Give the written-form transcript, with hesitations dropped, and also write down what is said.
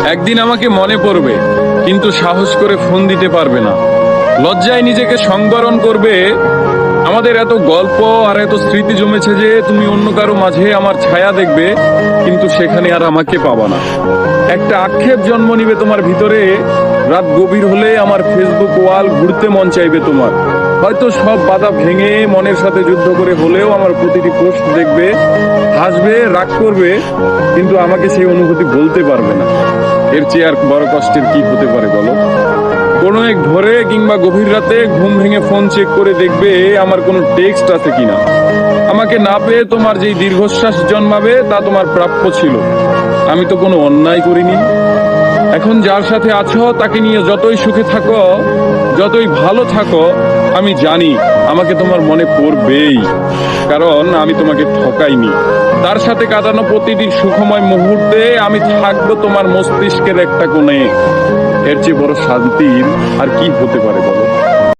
একদিন আমাকে মনে পড়বে, কিন্তু সাহস করে ফোন দিতে পারবে না। লজ্জায় নিজেকে সংবরণ করবে। আমাদের এত গল্প আর এত স্মৃতি জমেছে যে তুমি অন্য কারো মাঝে আমার ছায়া দেখবে, কিন্তু সেখানে আর আমাকে পাবা না। একটা আক্ষেপ জন্ম নিবে তোমার ভিতরে। রাত গভীর হলে আমার ফেসবুক ওয়াল ঘুরতে মন চাইবে তোমার। হয়তো সব বাধা ভেঙে মনের সাথে যুদ্ধ করে হলেও আমার প্রতিটি পোস্ট দেখবে, হাসবে, রাগ করবে, কিন্তু আমাকে সেই অনুভূতি বলতে পারবে না। এর চেয়ে আর বড় কষ্টের কি হতে পারে বলো? কোনো এক ভোরে কিংবা গভীর রাতে ঘুম ভেঙে ফোন চেক করে দেখবে আমার কোনো টেক্সট আছে কিনা। আমাকে না পেয়ে তোমার যেই দীর্ঘশ্বাস জন্মাবে তা তোমার প্রাপ্য ছিল। আমি তো কোনো অন্যায় করিনি। এখন যার সাথে আছো তাকে নিয়ে যতই সুখে থাকো, যতই ভালো থাকো, আমি জানি আমাকে তোমার মনে পড়বেই। কারণ আমি তোমাকে ঠকাইনি। তার সাথে কাটানো প্রতিটি সুখময় মুহূর্তে আমি থাকবো তোমার মস্তিষ্কের একটা কোণে। এর চেয়ে বড় শান্তির আর কি হতে পারে বলো?